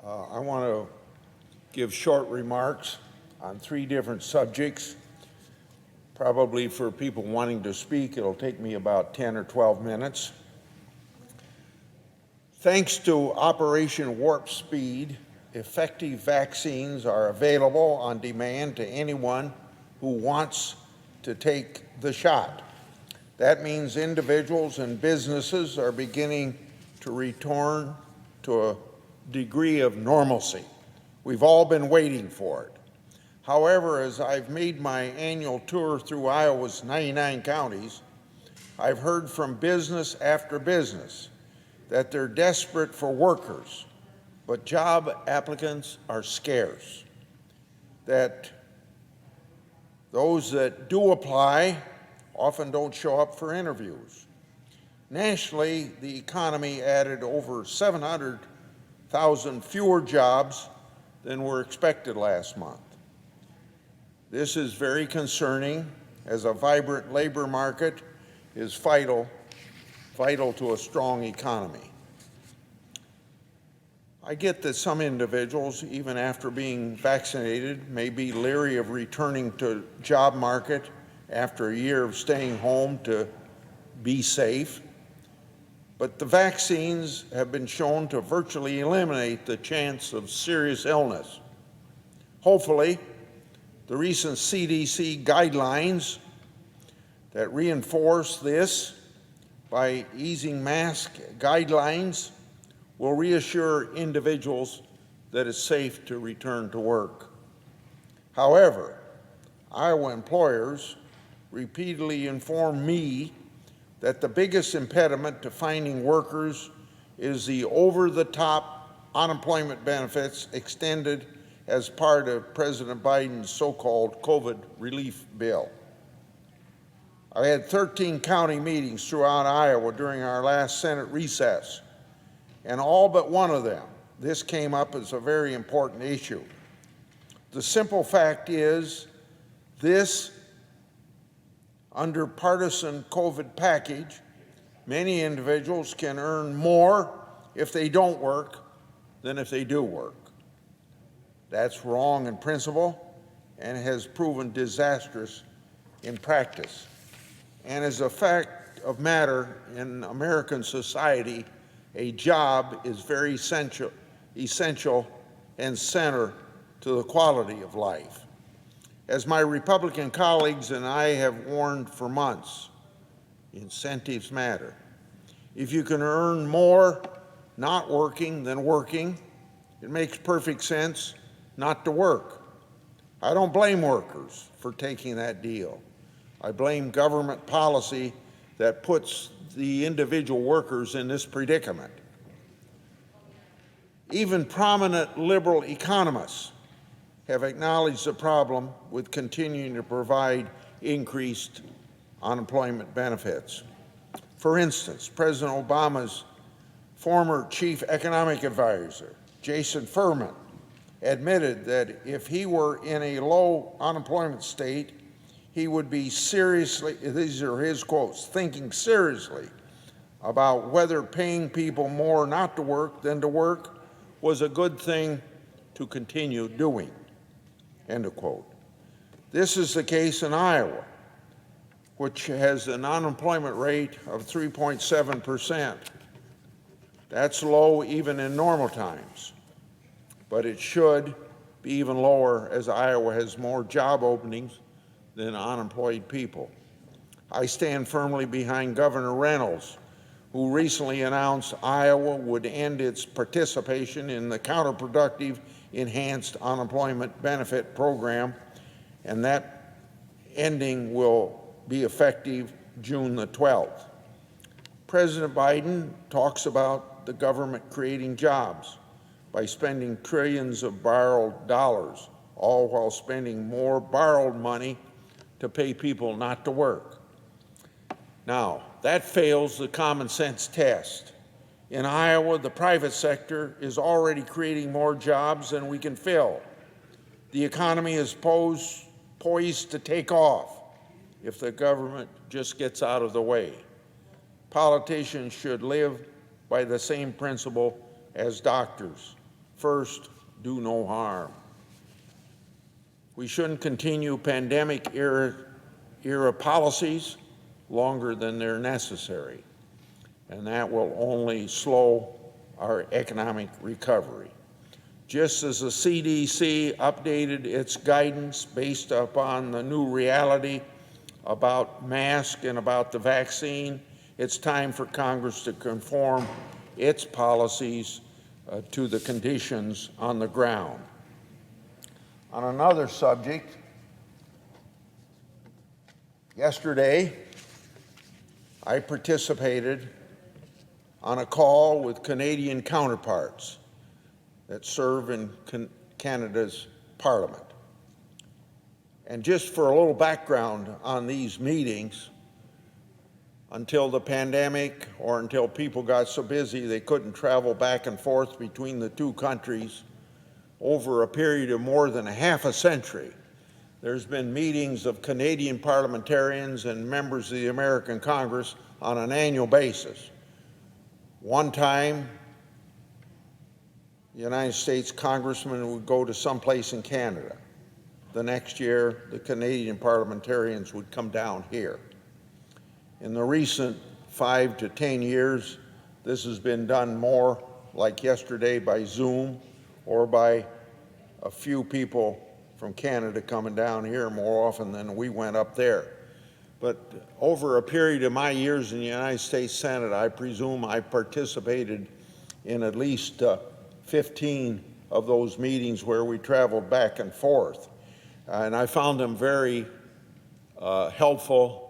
I want to give short remarks on 3 different subjects. Probably for people wanting to speak, it'll take me about 10 or 12 minutes. Thanks to Operation Warp Speed, effective vaccines are available on demand to anyone who wants to take the shot. That means individuals and businesses are beginning to return to a degree of normalcy. We've all been waiting for it. However, as I've made my annual tour through Iowa's 99 counties, I've heard from business after business that they're desperate for workers, but job applicants are scarce, that those that do apply often don't show up for interviews. Nationally, the economy added over 700,000 fewer jobs than were expected last month. This is very concerning, as a vibrant labor market is vital to a strong economy. I get that some individuals, even after being vaccinated, may be leery of returning to the job market after a year of staying home to be safe. But the vaccines have been shown to virtually eliminate the chance of serious illness. Hopefully, the recent CDC guidelines that reinforce this by easing mask guidelines will reassure individuals that it's safe to return to work. However, Iowa employers repeatedly inform me that the biggest impediment to finding workers is the over-the-top unemployment benefits extended as part of President Biden's so-called COVID relief bill. I had 13 county meetings throughout Iowa during our last Senate recess, and all but one of them, this came up as a very important issue. The simple fact is, this under partisan COVID package, many individuals can earn more if they don't work than if they do work. That's wrong in principle and has proven disastrous in practice. And as a fact of matter in American society, a job is very essential and center to the quality of life. As my Republican colleagues and I have warned for months, incentives matter. If you can earn more not working than working, it makes perfect sense not to work. I don't blame workers for taking that deal. I blame government policy that puts the individual workers in this predicament. Even prominent liberal economists have acknowledged the problem with continuing to provide increased unemployment benefits. For instance, President Obama's former chief economic advisor, Jason Furman, admitted that if he were in a low unemployment state, he would be seriously, these are his quotes, thinking seriously about whether paying people more not to work than to work was a good thing to continue doing. End of quote. This is the case in Iowa, which has an unemployment rate of 3.7%. That's low even in normal times, but it should be even lower as Iowa has more job openings than unemployed people. I stand firmly behind Governor Reynolds, who recently announced Iowa would end its participation in the counterproductive enhanced unemployment benefit program, and that ending will be effective June the 12th. President Biden talks about the government creating jobs by spending trillions of borrowed dollars, all while spending more borrowed money to pay people not to work. Now, that fails the common sense test. In Iowa, the private sector is already creating more jobs than we can fill. The economy is poised to take off if the government just gets out of the way. Politicians should live by the same principle as doctors. First, do no harm. We shouldn't continue pandemic-era policies longer than they're necessary, and that will only slow our economic recovery. Just as the CDC updated its guidance based upon the new reality about masks and about the vaccine, it's time for Congress to conform its policies to the conditions on the ground. On another subject, yesterday I participated on a call with Canadian counterparts that serve in Canada's Parliament. And just for a little background on these meetings, until the pandemic or until people got so busy they couldn't travel back and forth between the two countries, over a period of more than a half a century, there's been meetings of Canadian parliamentarians and members of the American Congress on an annual basis. One time, the United States congressman would go to someplace in Canada. The next year, the Canadian parliamentarians would come down here. In the recent 5 to 10 years, this has been done more, like yesterday, by Zoom or by a few people from Canada coming down here more often than we went up there. But over a period of my years in the United States Senate, I presume I participated in at least 15 of those meetings where we traveled back and forth. And I found them very helpful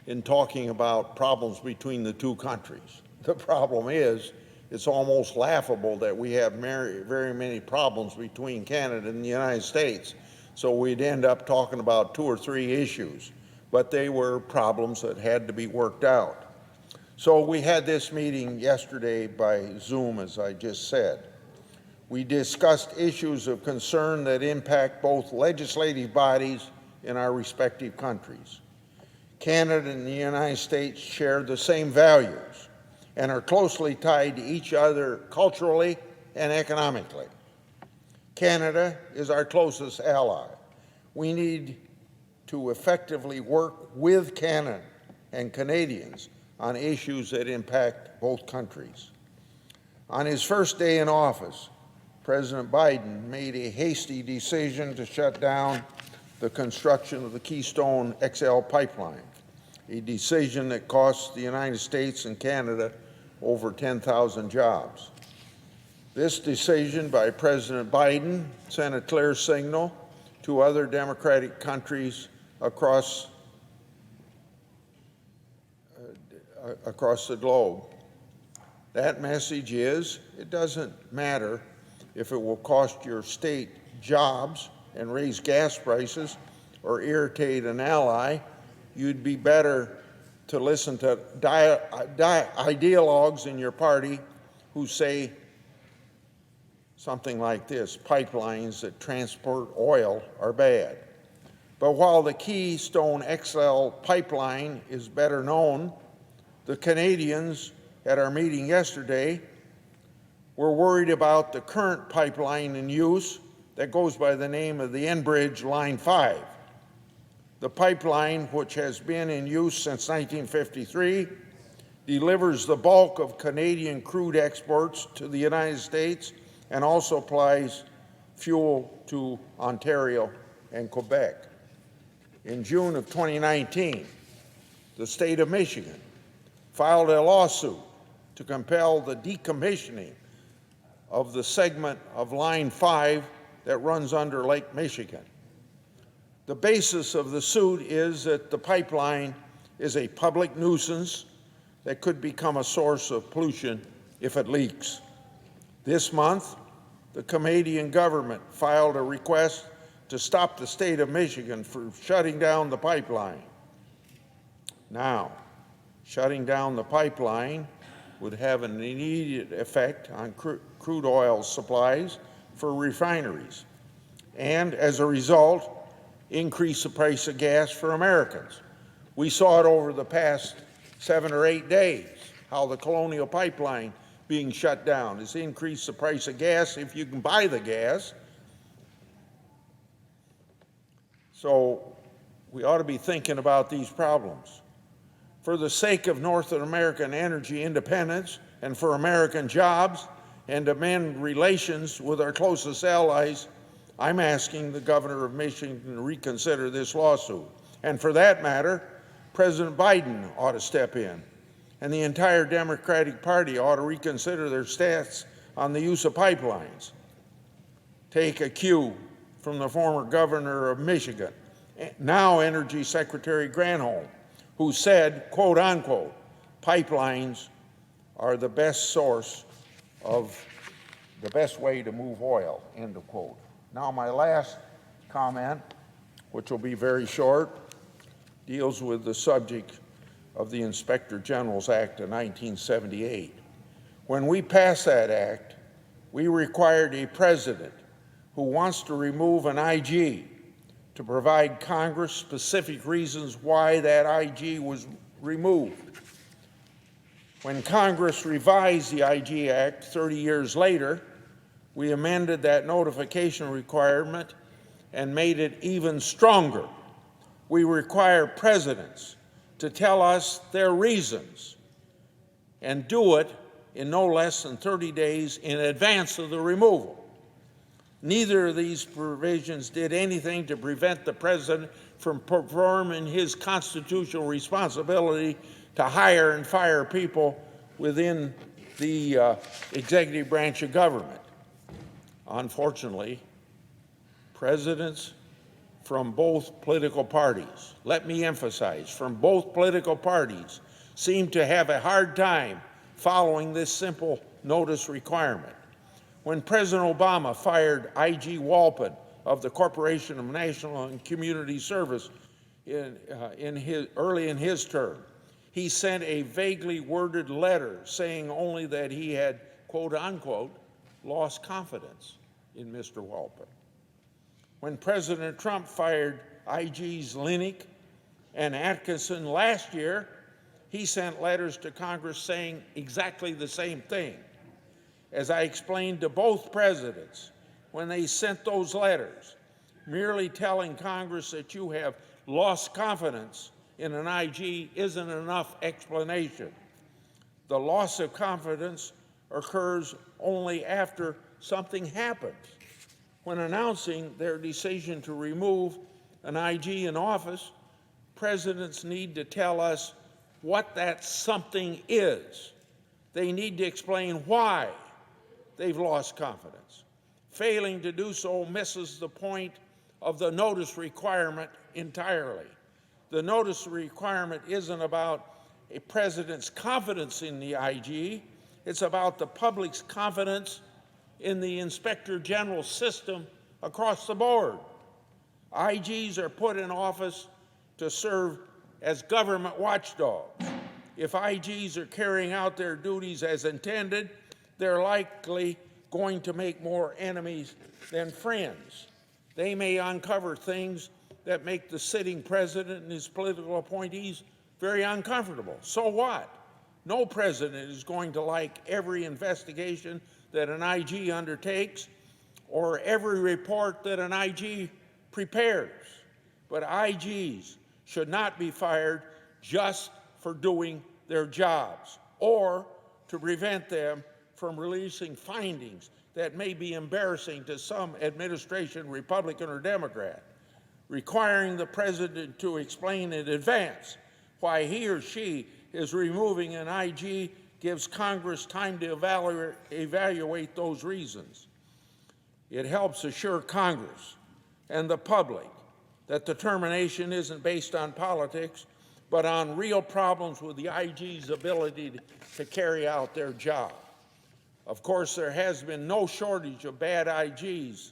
in talking about problems between the two countries. The problem is, it's almost laughable that we have very many problems between Canada and the United States. So we'd end up talking about 2 or 3 issues, but they were problems that had to be worked out. So we had this meeting yesterday by Zoom, as I just said. We discussed issues of concern that impact both legislative bodies in our respective countries. Canada and the United States share the same values and are closely tied to each other culturally and economically. Canada is our closest ally. We need to effectively work with Canada and Canadians on issues that impact both countries. On his first day in office, President Biden made a hasty decision to shut down the construction of the Keystone XL pipeline, a decision that cost the United States and Canada over 10,000 jobs. This decision by President Biden sent a clear signal to other democratic countries across the globe. That message is, it doesn't matter if it will cost your state jobs and raise gas prices or irritate an ally. You'd be better to listen to ideologues in your party who say something like this: pipelines that transport oil are bad. But while the Keystone XL pipeline is better known, the Canadians at our meeting yesterday were worried about the current pipeline in use that goes by the name of the Enbridge Line 5. The pipeline, which has been in use since 1953, delivers the bulk of Canadian crude exports to the United States and also supplies fuel to Ontario and Quebec. In June of 2019, the state of Michigan filed a lawsuit to compel the decommissioning of the segment of Line 5 that runs under Lake Michigan. The basis of the suit is that the pipeline is a public nuisance that could become a source of pollution if it leaks. This month, the Canadian government filed a request to stop the state of Michigan from shutting down the pipeline. Now, shutting down the pipeline would have an immediate effect on crude oil supplies for refineries, and as a result, increase the price of gas for Americans. We saw it over the past 7 or 8 days, how the Colonial Pipeline being shut down. It's increased the price of gas if you can buy the gas. So we ought to be thinking about these problems. For the sake of North American energy independence and for American jobs and to mend relations with our closest allies, I'm asking the governor of Michigan to reconsider this lawsuit. And for that matter, President Biden ought to step in, and the entire Democratic Party ought to reconsider their stance on the use of pipelines. Take a cue from the former governor of Michigan, now Energy Secretary Granholm, who said, quote unquote, pipelines are the best way to move oil, end of quote. Now my last comment, which will be very short, deals with the subject of the Inspector General's Act of 1978. When we passed that act, we required a president who wants to remove an IG to provide Congress specific reasons why that IG was removed. When Congress revised the IG Act 30 years later, we amended that notification requirement and made it even stronger. We require presidents to tell us their reasons and do it in no less than 30 days in advance of the removal. Neither of these provisions did anything to prevent the president from performing his constitutional responsibility to hire and fire people within the executive branch of government. Unfortunately, presidents from both political parties, let me emphasize, from both political parties, seem to have a hard time following this simple notice requirement. When President Obama fired I.G. Walpin of the Corporation of National and Community Service early in his term, he sent a vaguely worded letter saying only that he had, quote unquote, lost confidence in Mr. Walpin. When President Trump fired IGs Linick and Atkinson last year, he sent letters to Congress saying exactly the same thing. As I explained to both presidents when they sent those letters, merely telling Congress that you have lost confidence in an IG isn't enough explanation. The loss of confidence occurs only after something happens. When announcing their decision to remove an IG in office, presidents need to tell us what that something is. They need to explain why they've lost confidence. Failing to do so misses the point of the notice requirement entirely. The notice requirement isn't about a president's confidence in the IG, it's about the public's confidence in the Inspector General system across the board. IGs are put in office to serve as government watchdogs. If IGs are carrying out their duties as intended, they're likely going to make more enemies than friends. They may uncover things that make the sitting president and his political appointees very uncomfortable. So what? No president is going to like every investigation that an IG undertakes or every report that an IG prepares. But IGs should not be fired just for doing their jobs or to prevent them from releasing findings that may be embarrassing to some administration, Republican or Democrat. Requiring the president to explain in advance why he or she is removing an IG gives Congress time to evaluate those reasons. It helps assure Congress and the public that the termination isn't based on politics, but on real problems with the IG's ability to carry out their job. Of course, there has been no shortage of bad IGs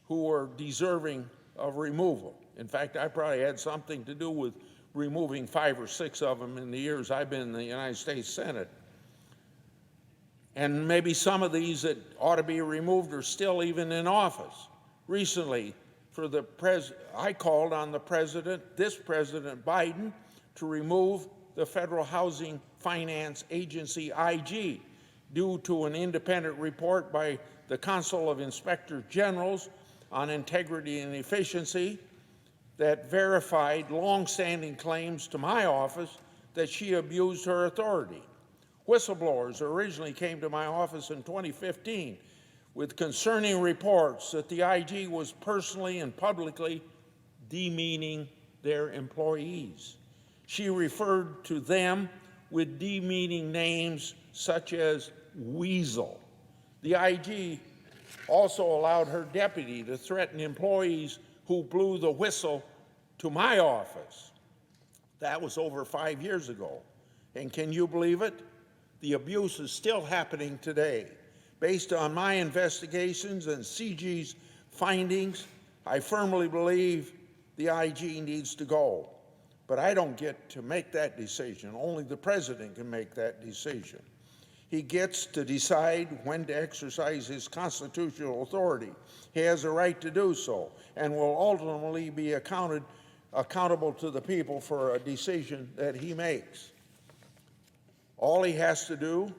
who are deserving of removal. In fact, I probably had something to do with removing 5 or 6 of them in the years I've been in the United States Senate. And maybe some of these that ought to be removed are still even in office. Recently, I called on this President Biden, to remove the Federal Housing Finance Agency IG due to an independent report by the Council of Inspector Generals on Integrity and Efficiency that verified long-standing claims to my office that she abused her authority. Whistleblowers originally came to my office in 2015 with concerning reports that the IG was personally and publicly demeaning their employees. She referred to them with demeaning names such as Weasel. The IG also allowed her deputy to threaten employees who blew the whistle to my office. That was over 5 years ago. And can you believe it? The abuse is still happening today. Based on my investigations and CG's findings, I firmly believe the IG needs to go. But I don't get to make that decision. Only the president can make that decision. He gets to decide when to exercise his constitutional authority. He has a right to do so and will ultimately be accountable to the people for a decision that he makes. All he has to do,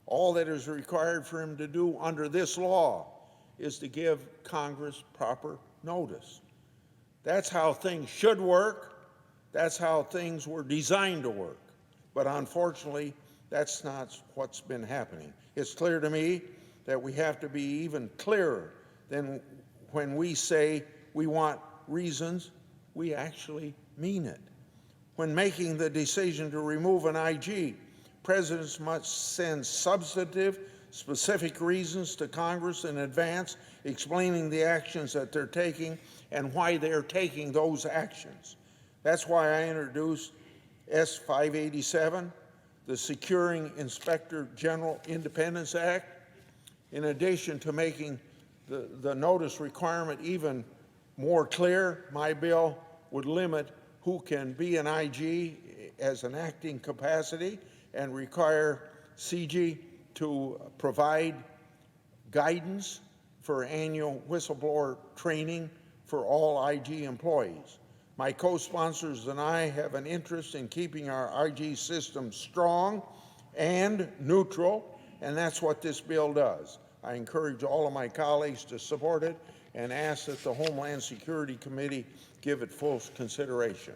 all that is required for him to do under this law, is to give Congress proper notice. That's how things should work. That's how things were designed to work. But unfortunately, that's not what's been happening. It's clear to me that we have to be even clearer than when we say we want reasons, we actually mean it. When making the decision to remove an IG, presidents must send substantive, specific reasons to Congress in advance, explaining the actions that they're taking and why they're taking those actions. That's why I introduced S-587, the Securing Inspector General Independence Act. In addition to making the notice requirement even more clear, my bill would limit who can be an IG as an acting capacity and require CG to provide guidance for annual whistleblower training for all IG employees. My co-sponsors and I have an interest in keeping our IG system strong and neutral, and that's what this bill does. I encourage all of my colleagues to support it and ask that the Homeland Security Committee give it full consideration.